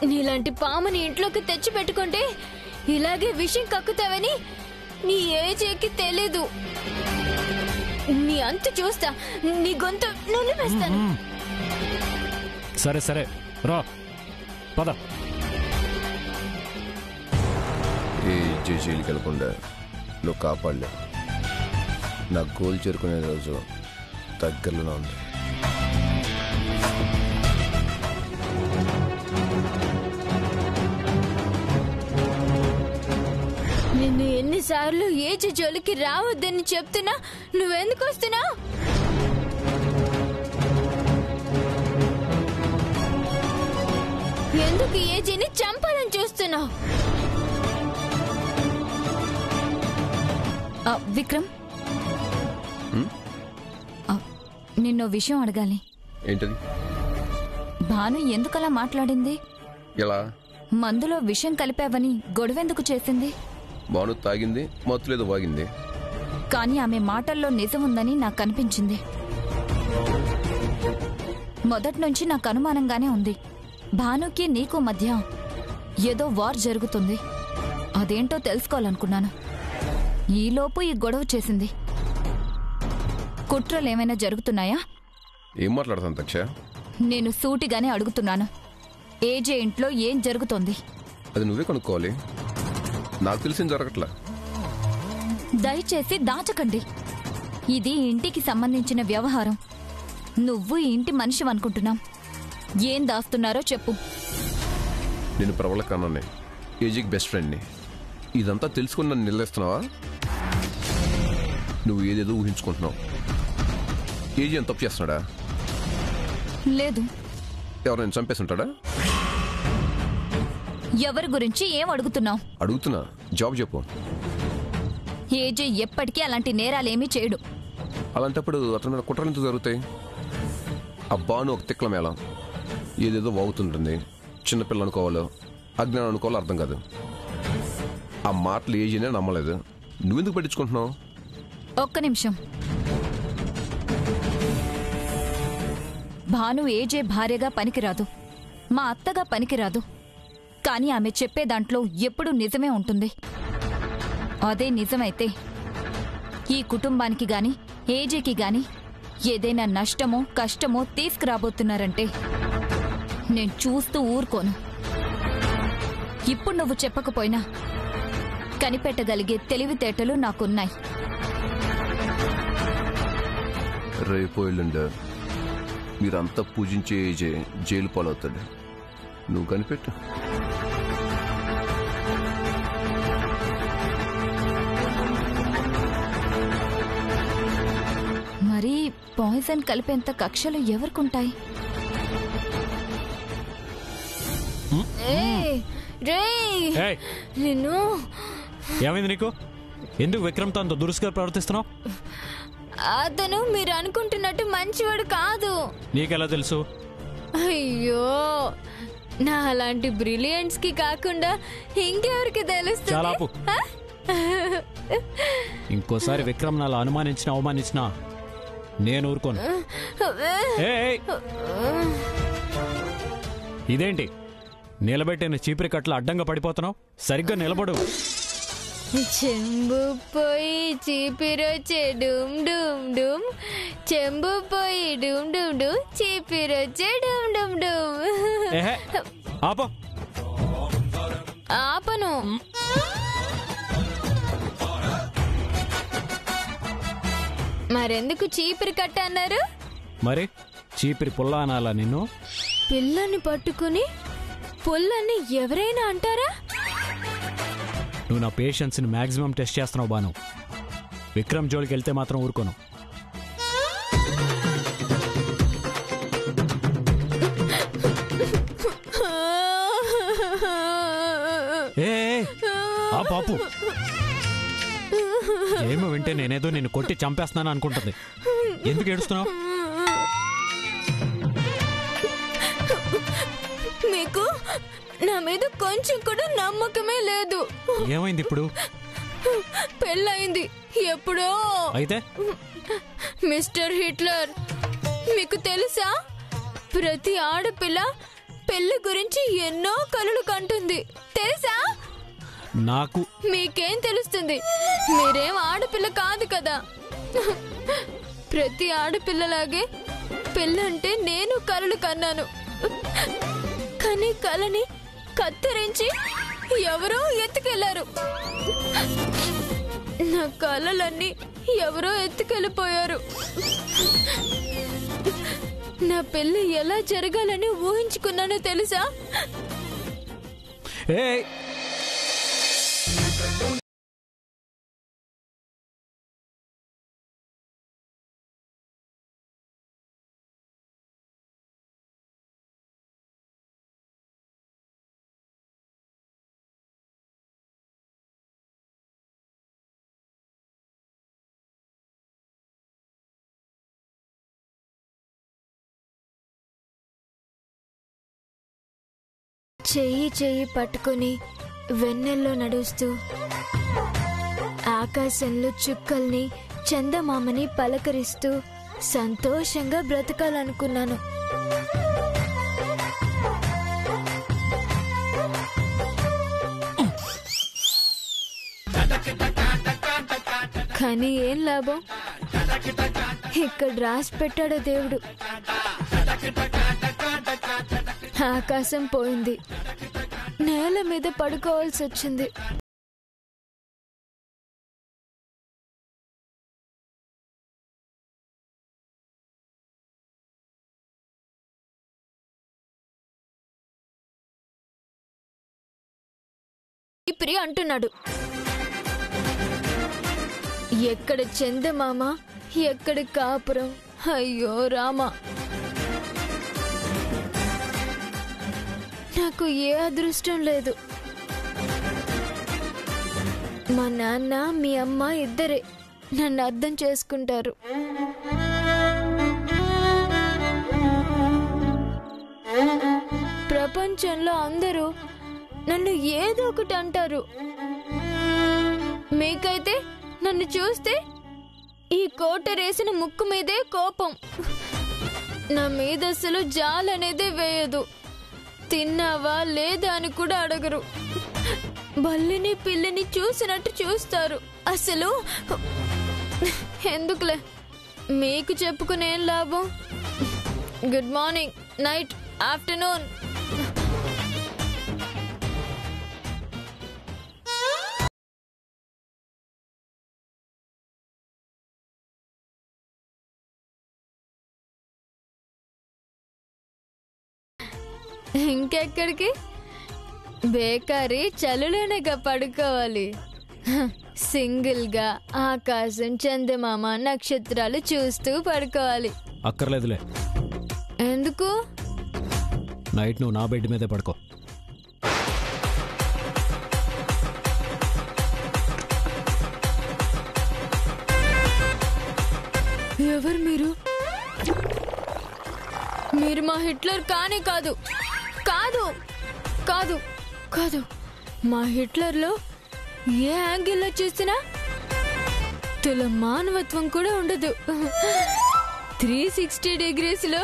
నీలాంటి పాముని ఇంట్లోకి తెచ్చి పెట్టుకుంటే ఇలాగే విషం కక్కుతావని నీ ఏజేకి తెలీదు. నీ అంత చూస్తా, నీ గొంతు నులిపేస్తాను. సరే సరే రా పద. ఏ జైలుకి వెళ్ళకుండా నువ్వు కాపాడలే. నా గోల్ చేరుకునే రోజు దగ్గరలోనే ఉంది. నిన్ను ఎన్నిసార్లు ఏజీ జోలికి రావద్దని చెప్తున్నా నువ్వెందుకు వస్తున్నావు? ఎందుకు ఏజీని చంపాలని చూస్తున్నావు? విక్రమ్, నిన్నో విషయం అడగాలి. ఏంటది? భాను ఎందుకలా మాట్లాడింది? ఎలా? మందులో విషం కలిపావని గొడవెందుకు చేసింది? భాను తాగింది, మత్తులేదో వాగింది. కానీ ఆమె మాటల్లో నిజముందని నాకు అనిపించింది. మొదట్నుంచి నాకు అనుమానంగానే ఉంది. భానుకి నీకు మధ్య ఏదో వార్ జరుగుతుంది. అదేంటో తెలుసుకోవాలనుకున్నాను. ఈలోపు ఈ గొడవ చేసింది. కుట్రలేమైనా జరుగుతున్నాయా? ఏం మాట్లాడతాను తక్ష? నేను సూటిగానే అడుగుతున్నాను. ఏజే ఇంట్లో ఏం జరుగుతోంది? అది నువ్వే కనుక్కోవాలి. నాకు తెలిసిన జరగట్లా. దయచేసి దాచకండి. ఇది ఇంటికి సంబంధించిన వ్యవహారం. నువ్వు ఈ ఇంటి మనిషి అనుకుంటున్నాం. ఏం దాస్తున్నారో చెప్పు. నేను ప్రబల కన్నానే, ఏజీకి బెస్ట్ ఫ్రెండ్ని. ఇదంతా తెలుసుకుని నన్ను నిలదీస్తున్నావా? నువ్వు ఏదేదో ఊహించుకుంటున్నావు. ఏజీ ఎంత తప్పు చేస్తున్నాడా? లేదు. ఎవరైనా చంపేసి ఉంటాడా? ఎవరి గురించి ఏం అడుగుతున్నావు? అడుగుతున్నా, జాబ్ చెప్పు. ఏజే ఎప్పటికీ అలాంటి నేరాలేమీ చేయడు. అలాంటప్పుడు అతని మీద కుట్రలు ఎంత జరుగుతాయి? అబ్బాను ఒక తిక్కల మేళ ఏదేదో వాగుతుంటుంది. చిన్నపిల్ల అనుకోవాలో అజ్ఞానం అనుకోవాలో అర్థం కాదు. ఆ మాటలు ఏజీనే నమ్మలేదు. నువ్వెందుకు పట్టించుకుంటున్నావు? ఒక్క నిమిషం. భాను ఏజే భార్యగా పనికిరాదు, మా అత్తగా పనికిరాదు. కానీ ఆమె చెప్పే దాంట్లో ఎప్పుడూ నిజమే ఉంటుంది. అదే నిజమైతే ఈ కుటుంబానికి గాని ఏజేకి గాని ఏదైనా నష్టమో కష్టమో తీసుకురాబోతున్నారంటే నేను చూస్తూ ఊరుకోను. ఇప్పుడు నువ్వు చెప్పకపోయినా కనిపెట్టగలిగే తెలివితేటలు నాకున్నాయి. రేపు ఎల్లుండి మీరంతా పూజించే ఏజే జైలు పాలవుతాడు. నువ్వు కనిపెట్టు. మరి పాయిజన్ కలిపేంత కక్షలు ఎవరికుంటాయి? నిన్ను ఏమైంది నీకు? ఎందుకు విక్రమ్తో అంత దురుసుగా ప్రవర్తిస్తున్నావు? అతను మీరు అనుకుంటున్నట్టు మంచివాడు కాదు. నీకెలా తెలుసు? అయ్యో, నా అలాంటి బ్రిలియంట్స్ కి కాకుండా ఇంకెవరికి తెలుస్తుంది? చాలా ఆపు. ఇంకోసారి విక్రమ్ అలా అనుమానించినా అవమానించినా నేను ఊరుకోను. ఇదేంటి నిలబెట్టిన చీపురి కట్ల అడ్డంగా పడిపోతున్నావు? సరిగ్గా నిలబడు. చెంబు పోయి చీపిరొచ్చే డూమ్ డూమ్ డూమ్, చెంబు పోయి డూమ్ డూమ్ డూమ్, చీపిరొచ్చే డూమ్ డూమ్ డూమ్. ఆపో. ఆపను. మరెందుకు చీపిరి కట్ట అన్నారు? మరి చీపిరి పుల్ల అనాలా నిన్ను? పిల్లని పట్టుకుని పుల్లని ఎవరైనా అంటారా? నువ్వు నా పేషెన్స్ ని మాక్సిమం టెస్ట్ చేస్తున్నావు బాను. విక్రమ్ జోలికి వెళ్తే మాత్రం ఊరుకోను. ఆ పాపు ఏమో వింటే నేనేదో నిన్ను కొట్టి చంపేస్తున్నాను అనుకుంటుంది. ఎందుకు ఏడుస్తున్నావు? మీకు నా మీద కొంచెం కూడా నమ్మకమే లేదు. ఏమైంది ఇప్పుడు? పెళ్ళయింది ఎప్పుడో. అయితే మిస్టర్ హిట్లర్, మీకు తెలుసా ప్రతి ఆడపిల్ల పెళ్లి గురించి ఎన్నో కలలు కంటుంది తెలుసా? నాకు మీకేం తెలుస్తుంది? మీరేం ఆడపిల్ల కాదు కదా. ప్రతి ఆడపిల్లలాగే పెళ్ళంటే నేను కలలు కన్నాను. కానీ కలని కత్తిరించి ఎవరో ఎత్తుకెళ్లారు. నా కలలన్నీ ఎవరో ఎత్తుకెళ్ళిపోయారు. నా పెళ్లి ఎలా జరగాలని ఊహించుకున్నానో తెలుసా? ఏయ్ చెయ్యి చెయ్యి పట్టుకుని వెన్నెల్లో నడుస్తూ ఆకాశంలో చుక్కల్ని చందమామని పలకరిస్తూ సంతోషంగా బ్రతకాలనుకున్నాను. కానీ ఏం లాభం? ఇక్కడ రాసి పెట్టాడు దేవుడు. ఆకాశం పోయింది, నేల మీద పడుకోవాల్సి వచ్చింది. ప్రి అంటున్నాడు, ఎక్కడ చందమామ, ఎక్కడ కాపురం. అయ్యో రామా, నాకు ఏ అదృష్టం లేదు. మా నాన్న మీ అమ్మ ఇద్దరే నన్ను అర్థం చేసుకుంటారు. ప్రపంచంలో అందరూ నన్ను ఏదో ఒకటి అంటారు. మీకైతే నన్ను చూస్తే ఈ కోటరేసిన ముక్కు మీదే కోపం. నా మీద అసలు జాలనేదే వేయదు. తిన్నావా లేదా అని కూడా అడగరు. బల్లిని పిల్లిని చూసినట్టు చూస్తారు. అసలు ఎందుకులే, మీకు చెప్పుకునేం లాభం? Good morning, night, afternoon. ఇంకెక్కడికి? బేకారీ చలులోనేగా పడుకోవాలి. సింగిల్ గా ఆకాశం, చందమామ, నక్షత్రాలు చూస్తూ పడుకోవాలి. అక్కర్లేదులే. ఎందుకు? నైట్ నువ్వు నా బెడ్ మీదే పడుకో. ఎవరు మీరు? మీరు మా హిట్లర్ కానే కాదు. కాదు కాదు కాదు. మా హిట్లర్లో ఏ యాంగిల్లో చూసినా తుల మానవత్వం కూడా ఉండదు. 360 డిగ్రీస్లో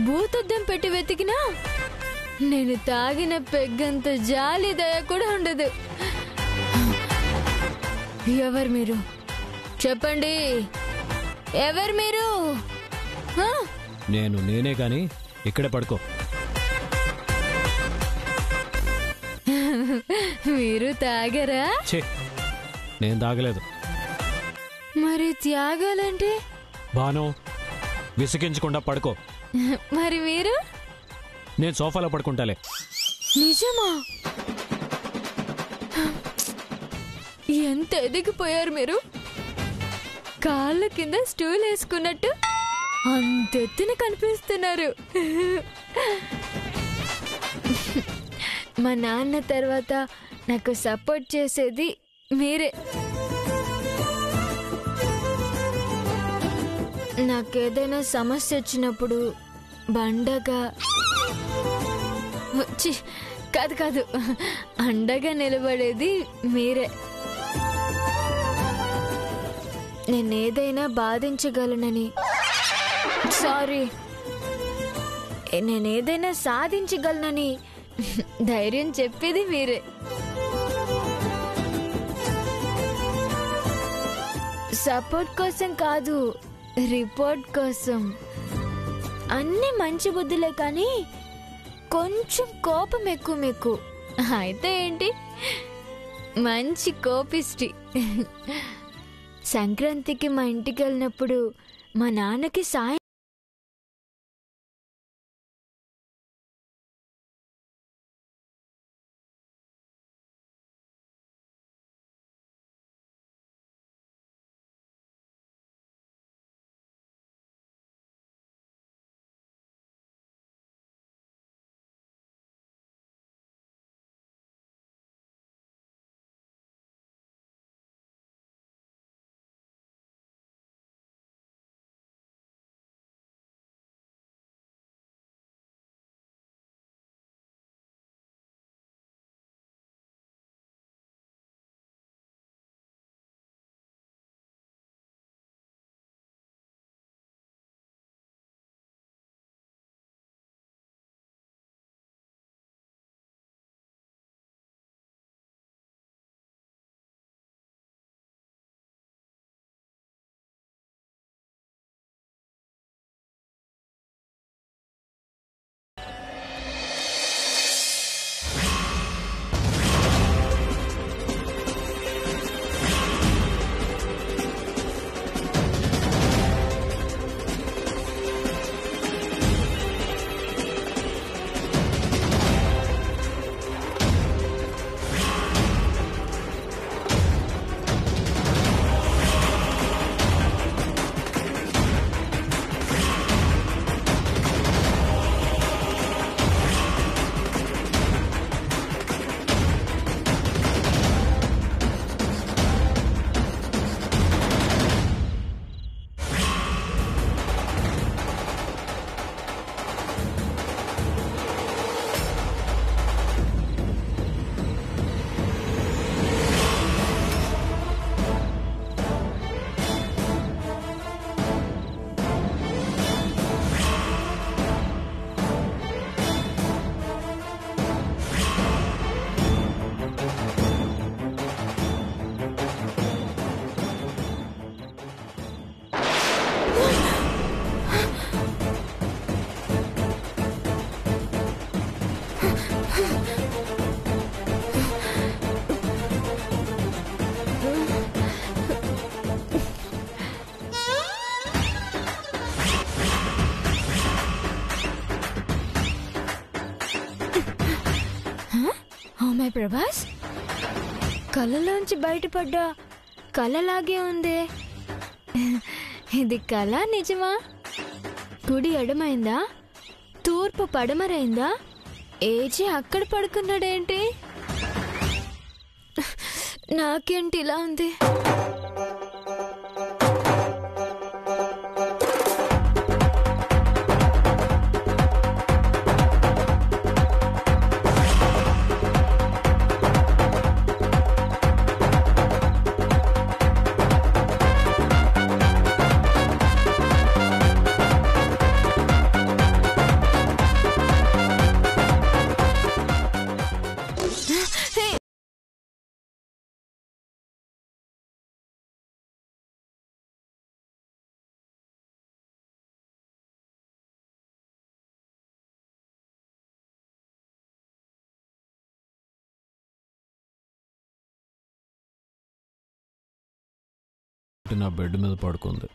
భూతద్దం పెట్టి వెతికినా నేను తాగిన పెగ్గంత జాలి దయ కూడా ఉండదు. ఎవరు మీరు? చెప్పండి, ఎవరు మీరు? నేనే గాని ఇక్కడే పడుకో. మీరు తాగరా? నేను తాగలేదు. మరి త్యాగాలంటే? బాను, విసిగించకుండా పడుకో. మరి మీరు? నేను సోఫాలో పడుకుంటాలే. నిజమా? ఎంత ఎదిగిపోయారు మీరు. కాళ్ళ కింద స్టూల్ వేసుకున్నట్టు అంతెత్తున కనిపిస్తున్నారు. మా నాన్న తర్వాత నాకు సపోర్ట్ చేసేది మీరే. నాకేదైనా సమస్య వచ్చినప్పుడు బండగా వచ్చి కాదు కాదు అండగా నిలబడేది మీరే. నేనేదైనా బాధించగలనని, సారీ, నేనేదైనా సాధించగలనని ధైర్యం చెప్పేది మీరే. సపోర్ట్ కోసం కాదు, రిపోర్ట్ కోసం. అన్ని మంచి బుద్ధులే కానీ కొంచెం కోపం ఎక్కువ మీకు. అయితే ఏంటి, మంచి కోపిష్టి. సంక్రాంతికి మా ఇంటికి వెళ్ళినప్పుడు మా నాన్నకి సాయం అమ్మాయి ప్రభాస్ కళ్ళలోంచి బయటపడ్డా కళ్ళలాగే ఉందే. ఇది కళ నిజమా? కుడి ఎడమైందా, తూర్పు పడమరైందా? ఏజీ అక్కడ పడుకున్నాడేంటి? నాకేంటి ఇలా ఉంది? నా బెడ్ మీద పడుకుంది.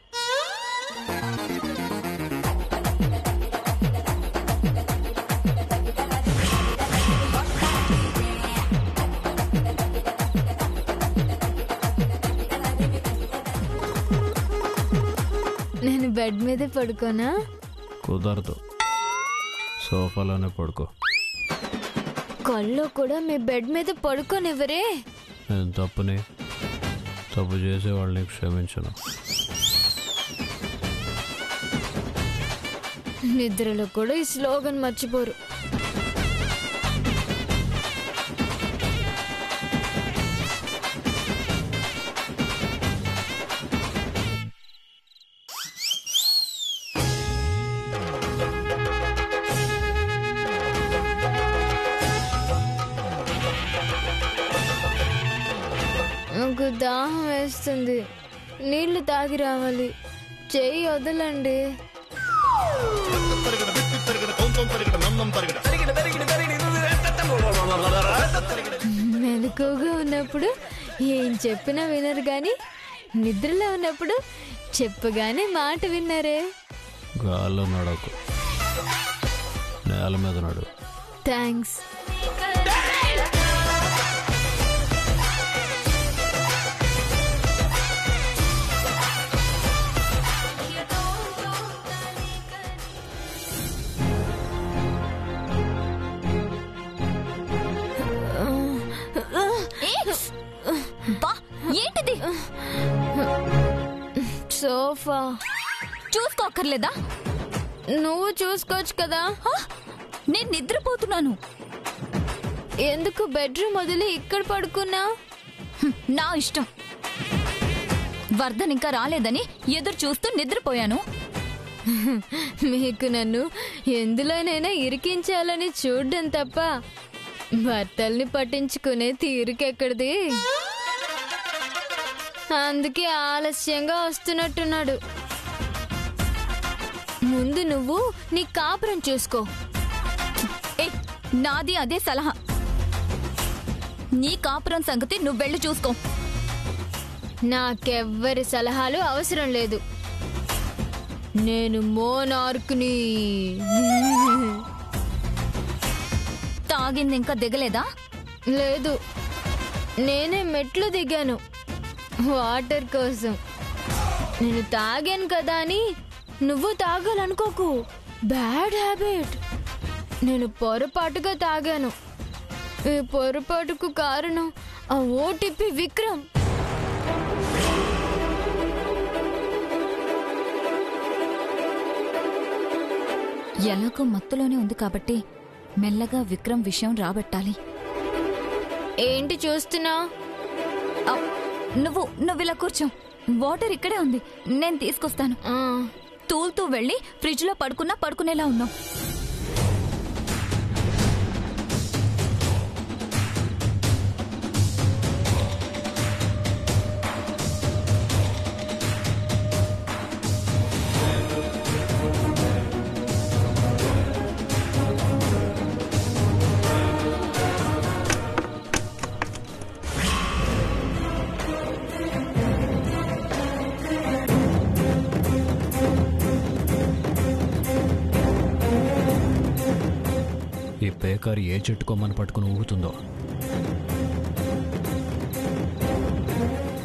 నేను బెడ్ మీద పడుకోనా? కుదరదు, సోఫాలోనే పడుకో. కళ్ళు కూడా మీ బెడ్ మీద పడుకోనివ్వరే. నేను తప్పు చేసే వాళ్ళని క్షమించను. నిద్రలో కూడా ఈ స్లోగన్ మర్చిపోరు. దాహం వేస్తుంది. నీళ్లు తాగి రావాలి. చెయ్యి వదలండి. మెలకువగా ఉన్నప్పుడు ఏం చెప్పినా వినరు గాని నిద్రలో ఉన్నప్పుడు చెప్పగానే మాట విన్నారే. గాల్లో నడకు, నేల మీద నడు. థ్యాంక్స్. ఏంటిది? సోఫా. చూసుకోక్కర్లేదా? నువ్వు చూసుకోవచ్చు కదా. నేను నిద్రపోతున్నాను. ఎందుకు బెడ్రూమ్ వదిలి ఇక్కడ పడుకున్నా? నా ఇష్టం. వర్ధన్ ఇంకా రాలేదని ఎదురు చూస్తూ నిద్రపోయాను. మీకు నన్ను ఎందులోనైనా ఇరికించాలని చూడడం తప్ప భర్తల్ని పట్టించుకునే తీరికెక్కడిది. అందుకే ఆలస్యంగా వస్తున్నట్టున్నాడు. ముందు నువ్వు నీ కాపురం చూసుకో. నాది అదే సలహా. నీ కాపురం సంగతి నువ్వు వెళ్ళి చూసుకో. నాకెవ్వరి సలహాలు అవసరం లేదు. నేను మోనార్క్ని. తాగింది ఇంకా దిగలేదా? లేదు, నేనే మెట్లు దిగాను వాటర్ కోసం. నేను తాగాను కదా అని నువ్వు తాగాలనుకోకు. Bad habit. నేను పొరపాటుగా తాగాను. ఈ పొరపాటుకు కారణం ఆ ఓటీపీ విక్రమ్. ఎలాగో మత్తులోనే ఉంది కాబట్టి మెల్లగా విక్రమ్ విషయం రాబట్టాలి. ఏంటి చూస్తున్నా? నువ్వు ఇలా కూర్చో. వాటర్ ఇక్కడే ఉంది, నేను తీసుకొస్తాను. తూలుతూ వెళ్ళి ఫ్రిడ్జ్ లో పడుకునేలా ఉన్నావు. ఈ పేకారి ఏ చెట్టు కొమ్మని పట్టుకుని ఊగుతుందో.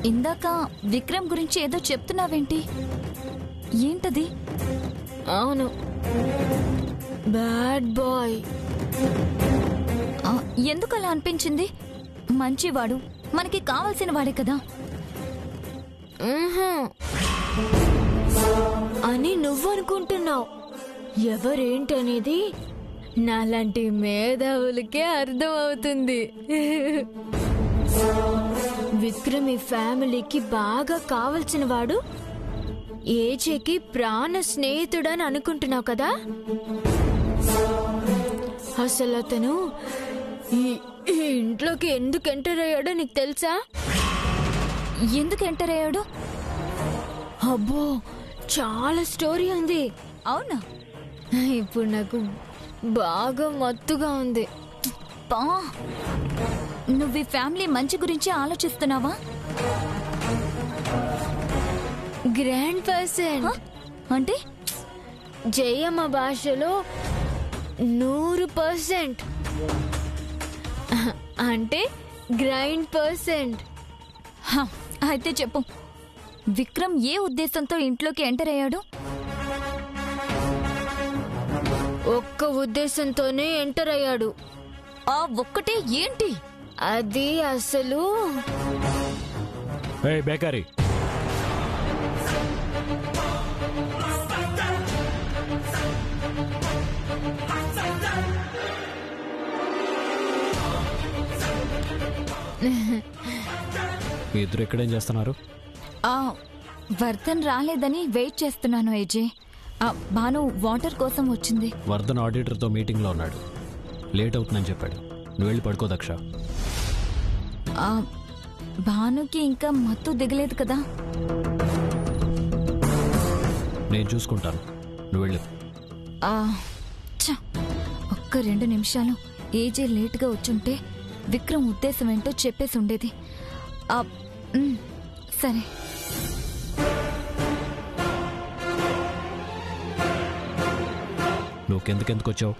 ఇందాక విక్రమ్ గురించి ఏదో చెప్తున్నావేంటి? ఏంటది? అవును, బ్యాడ్ బాయ్. ఎందుకు అలా అనిపించింది? మంచివాడు, మనకి కావాల్సిన వాడే కదా అని నువ్వు అనుకుంటున్నావు. ఎవరేంటనేది నాలాంటి మేధావులకే అర్థం అవుతుంది. విక్రమ్ ఈ ఫ్యామిలీకి బాగా కావలసిన వాడు, ఏజేకి ప్రాణ స్నేహితుడని అనుకుంటున్నావు కదా. అసలు అతను ఈ ఇంట్లోకి ఎందుకు ఎంటర్ అయ్యాడో నీకు తెలుసా? ఎందుకు ఎంటర్ అయ్యాడు? అబ్బో, చాలా స్టోరీ ఉంది. అవునా? ఇప్పుడు నాకు బాగా మత్తుగా ఉంది. నువ్వు ఈ ఫ్యామిలీ మంచి గురించి ఆలోచిస్తున్నావా? గ్రాండ్ పర్సన్ అంటే జయమ్మ భాషలో 100%. అంటే గ్రైండ్ పర్సెంట్. అయితే చెప్పు, విక్రమ్ ఏ ఉద్దేశంతో ఇంట్లోకి ఎంటర్ అయ్యాడు? ఒక్క ఉద్దేశంతోనే ఎంటర్ అయ్యాడు. ఆ ఒక్కటే ఏంటి? అది అసలు బేకారీ, మీ ఇద్దరు ఎక్కడేం చేస్తున్నారు? వర్ధన్ రాలేదని వెయిట్ చేస్తున్నాను. ఏజే, భాను వాటర్ కోసం వచ్చింది. వర్ధన్ ఆడిటర్తో మీటింగ్లో ఉన్నాడు, లేట్ అవుతుందని చెప్పాడు. నువ్వు వెళ్ళి పడుకో దక్ష. భానుకి ఇంకా మత్తు దిగలేదు కదా? నేను చూసుకుంటాను, నువ్వు వెళ్ళు. ఆ, ఛ, ఒక్క 2 నిమిషాలు ఏజే లేటుగా వచ్చుంటే విక్రమ్ ఉద్దేశం ఏంటో చెప్పేసి ఉండేది. సరే. నువ్వు కిందకెందుకు వచ్చావు?